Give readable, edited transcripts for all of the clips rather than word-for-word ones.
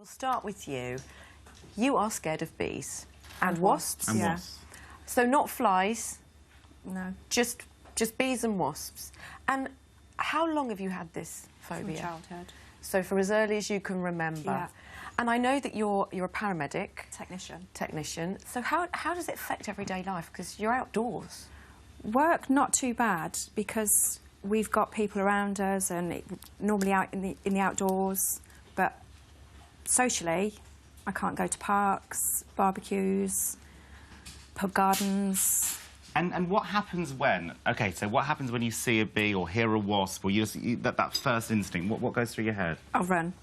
We'll start with you. You are scared of bees and wasps. And yeah. wasps. So not flies. No. Just bees and wasps. And how long have you had this phobia? From childhood. So for as early as you can remember. Yeah. And I know that you're a paramedic. Technician. So how does it affect everyday life? Because you're outdoors. Work not too bad because we've got people around us and normally out in the outdoors, but socially I can't go to parks, barbecues, pub gardens. And what happens when? OK, so what happens when you see a bee or hear a wasp or that first instinct? What goes through your head? I'll run.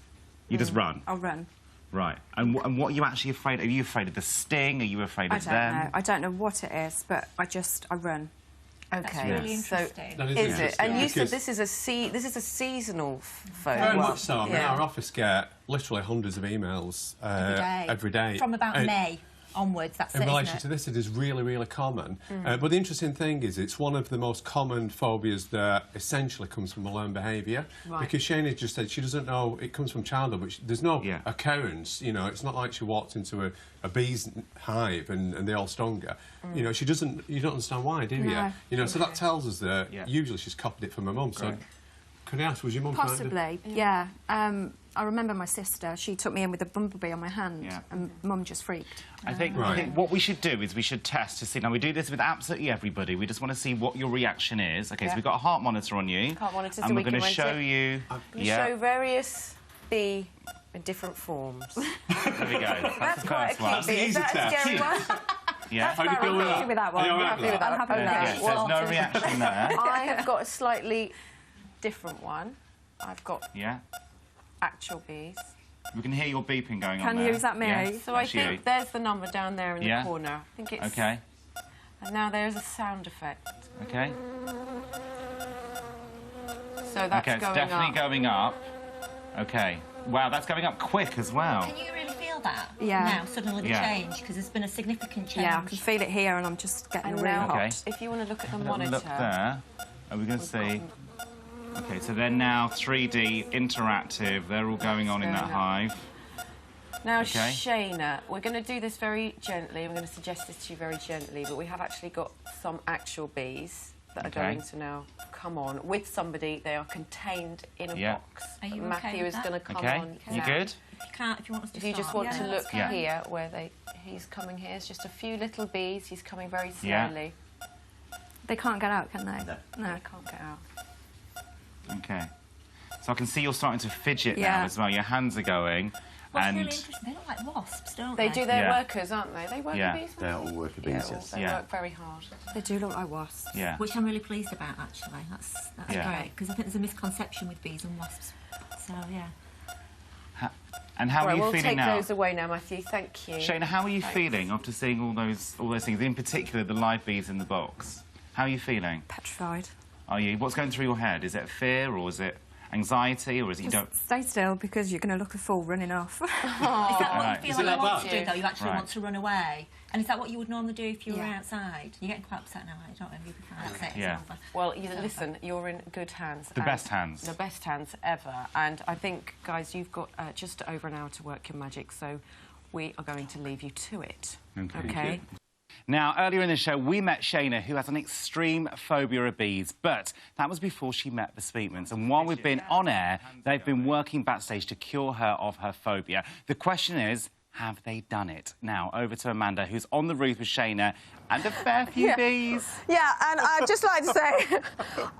You just run? I'll run. Right. And what are you actually afraid of? Are you afraid of the sting? Are you afraid of them? I don't know. I don't know what it is, but I run. OK. That's really interesting. So, is it? And you said this is a seasonal phobia. Very much so. I mean, Yeah. our office get literally hundreds of emails every day. From about May onwards, that's it, in relation isn't to this, it is really, really common. But the interesting thing is it's one of the most common phobias that essentially comes from a learned behaviour. Right. Because Shana just said she doesn't know, it comes from childhood, but there's no occurrence, you know, it's not like she walked into a bee's hive and they all stung her. You know, you don't understand why, do you? No. You know, so that tells us that usually she's copied it from her mum. So, could I ask, was your mum Possibly, yeah. I remember my sister, she took me in with a bumblebee on my hand and Mum just freaked. I think what we should do is we should test to see. Now, we do this with absolutely everybody. We just want to see what your reaction is. OK, so we've got a heart monitor on you. Heart monitor, and we're going to show you... show various bee in different forms. There we go. That's the first one. That's a scary one. Yeah. How do you feel with that? With that one. Are you all right with that? I'm happy with that. Yes, there's no reaction there. I have got a slightly different one. I've got actual bees. We can hear your beeping going on Can there. you? Is that me? Yeah. So I think there's the number down there in the corner. I think it's... OK. And now there's a sound effect. OK. So that's OK, it's definitely going up. OK. Wow, that's going up quick as well. Can you really feel that? Yeah. Now, suddenly the change, because there's been a significant change. Yeah, I can feel it here and I'm just getting really now, hot. if you want to look at the Have a monitor... look there. Are we going to see... OK, so they're now 3D, interactive. They're all going on in that hive. Now, Shana, we're going to do this very gently. I'm going to suggest this to you very gently, but we have actually got some actual bees that are going to now come on with somebody. They are contained in a box. Are you Matthew is going to come on. You good? If you can't, if you want us to If you just want to look here here, where he's coming here, it's just a few little bees. He's coming very slowly. They can't get out, can they? No, they can't get out. OK. So I can see you're starting to fidget now as well. Your hands are going. What's really interesting, they look like wasps, don't they? They do, they're workers, aren't they? They work bees. They're all worker bees, yes. They work very hard. They do look like wasps. Yeah. Which I'm really pleased about, actually. That's great, because I think there's a misconception with bees and wasps. So, yeah. And how are you feeling now? We'll take those away now, Matthew. Thank you. Shana, how are you feeling after seeing all those things, in particular the live bees in the box? How are you feeling? Petrified. Are you? What's going through your head? Is it fear or is it anxiety or is it you don't... Stay still because you're going to look a fool running off. Is that what you feel like you want to do, though? You actually want to run away? And is that what you would normally do if you were outside? You're getting quite upset now, aren't you? Don't know. You'll be fine. That's it. It's over. Well, listen, you're in good hands. The best hands. The best hands ever. And I think, guys, you've got just over an hour to work your magic, so we are going to leave you to it. OK? Now, earlier in the show, we met Shana, who has an extreme phobia of bees, but that was before she met the Speakmans. And while we've been on air, they've been working backstage to cure her of her phobia. The question is, have they done it? Now, over to Amanda, who's on the roof with Shana and a fair few bees. Yeah, and I'd just like to say,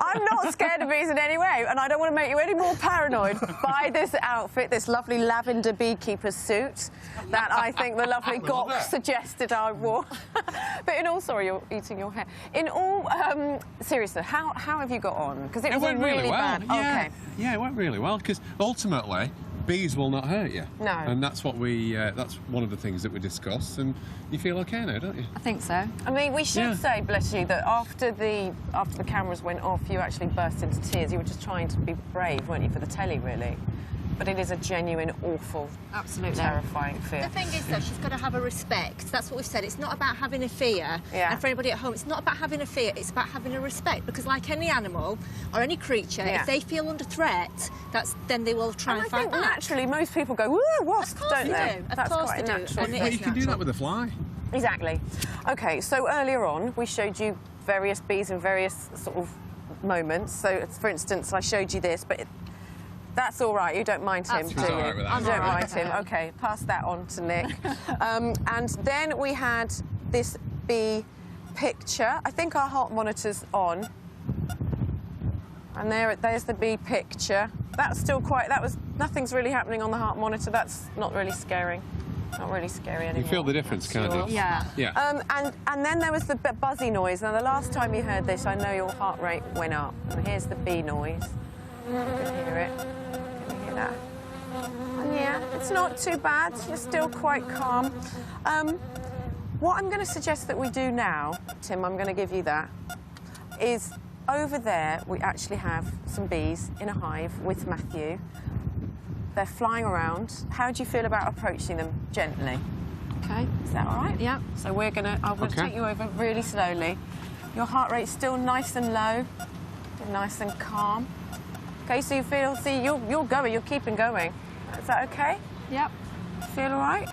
I'm not scared of bees in any way, and I don't want to make you any more paranoid by this outfit, this lovely lavender beekeeper's suit that I think the lovely Gok suggested I wore. But in all, sorry, you're eating your hair. In all seriousness, how have you got on? Because it was went really well. bad. Yeah. Okay. Yeah, it went really well, because ultimately bees will not hurt you. No. And that's what that's one of the things that we discussed, and you feel OK now, don't you? I think so. I mean, we should say, bless you, that after the cameras went off, you actually burst into tears. You were just trying to be brave, weren't you, for the telly, really? but it is a genuine, awful, terrifying fear. The thing is, though, she's got to have a respect. That's what we've said. It's not about having a fear. Yeah. And for anybody at home, it's not about having a fear. It's about having a respect. Because like any animal or any creature, if they feel under threat, then they will try and fight back. I think naturally most people go, "Woo, wasp," don't they? Of course they do. Well, you can do that with a fly. Exactly. OK, so earlier on, we showed you various bees in various sort of moments. So, for instance, I showed you this, but that's all right. You don't mind him, do you? All right with that. You don't mind him. OK, pass that on to Nick. And then we had this bee picture. I think our heart monitor's on. And there's the bee picture. That's still quite... Nothing's really happening on the heart monitor. That's not really scaring. Not really scary anymore. You feel the difference, can't you? Yeah. Yeah. And then there was the buzzy noise. Now, the last time you heard this, I know your heart rate went up. And here's the bee noise. You can hear it. Can you hear that? And yeah, it's not too bad. You're still quite calm. What I'm going to suggest that we do now, Tim, I'm going to give you that, is over there we actually have some bees in a hive with Matthew. They're flying around. How do you feel about approaching them gently? OK, is that all right? Yeah. So I'm going to take you over really slowly. Your heart rate's still nice and low, nice and calm. OK, so you feel, you're going, you're keeping going. Is that OK? Yep. Feel all right?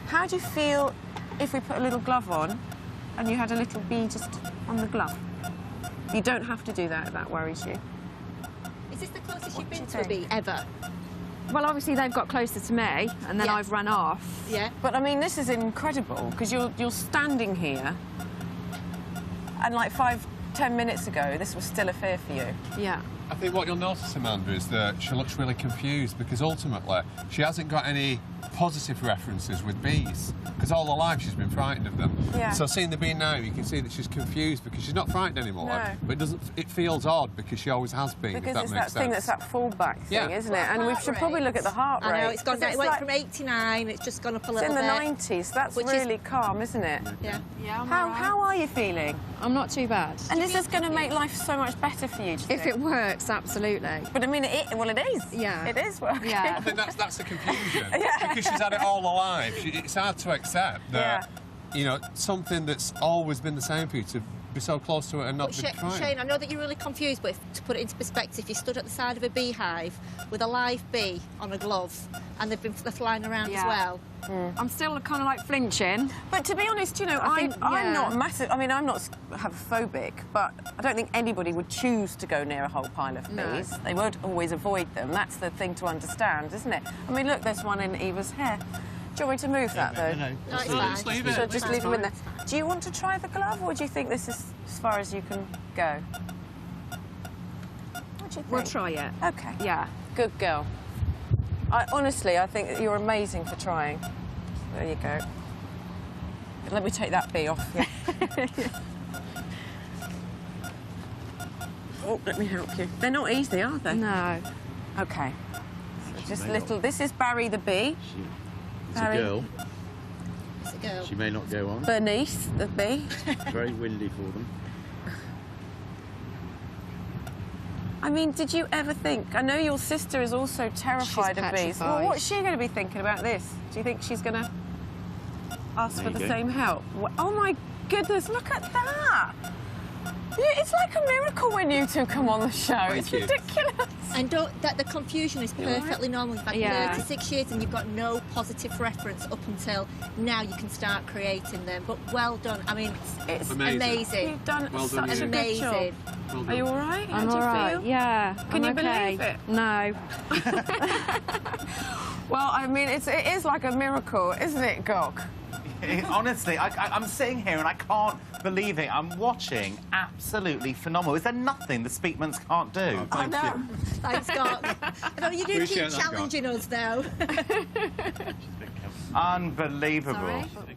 How do you feel if we put a little glove on and you had a little bee just on the glove? You don't have to do that if that worries you. Is this the closest you've been to a bee ever? Well, obviously they've got closer to me, and then I've run off. Yeah. But I mean, this is incredible because you're standing here, and like 5-10 minutes ago, this was still a fear for you. Yeah. I think what you'll notice, Amanda, is that she looks really confused because ultimately she hasn't got any positive references with bees because all her life she's been frightened of them. Yeah. So seeing the bee now, you can see that she's confused because she's not frightened anymore. No. But it feels odd because she always has been. Because if that it's makes that sense. thing that's that fallback thing, isn't it? And we should probably look at the heart rate. I know, it's gone down. It went like, from 89, it's just gone up a little bit. It's in the 90s. That's really calm, isn't it? Yeah. Yeah, How are you feeling? I'm not too bad. And this is going to make life so much better for you, do you If think? it works, absolutely. But I mean, it is. Yeah. It is working. Yeah. I think that's the confusion. Because she's had it all her life. It's hard to accept that, you know, something that's always been the same for you to be so close to it and not be frightened. Shane, I know that you're really confused, but to put it into perspective, if you stood at the side of a beehive with a live bee on a glove and they're flying around as well. I'm still kind of like flinching. But to be honest, you know, I'm not massive. I mean, I'm not phobic, but I don't think anybody would choose to go near a whole pile of bees. They would always avoid them. That's the thing to understand, isn't it? I mean, look, there's one in Eva's hair. Do you want me to move that, though? No, it's fine. Just leave it. So just leave them in there. Do you want to try the glove, or do you think this is as far as you can go? What do you think? We'll try it. OK. Yeah. Good girl. Honestly, I think that you're amazing for trying. There you go. Let me take that bee off. Yeah. Oh, let me help you. They're not easy, are they? No. OK. So just little... This is Barry the bee. It's a girl. It's a girl. She may not go on. Bernice the bee. It's very windy for them. I mean, did you ever think... I know your sister is also terrified of bees. Well, what's she going to be thinking about this? Do you think she's going to ask for the same help? Oh, my goodness, look at that! It's like a miracle when you two come on the show. It's ridiculous. And the confusion is perfectly normal. You've had 36 years and you've got no positive reference up until now. You can start creating them. But well done. I mean, it's amazing. You've done Well done, such a good job. Well Are you all right? I'm How all do you right. feel? Yeah. Can you okay. believe it? No. Well, I mean, it is like a miracle, isn't it, Gok? Honestly, I'm sitting here and I can't believe it. I'm watching absolutely phenomenal. Is there nothing the Speakmans can't do? I know. Thanks, God. I know you do keep challenging us, though. Unbelievable. Sorry.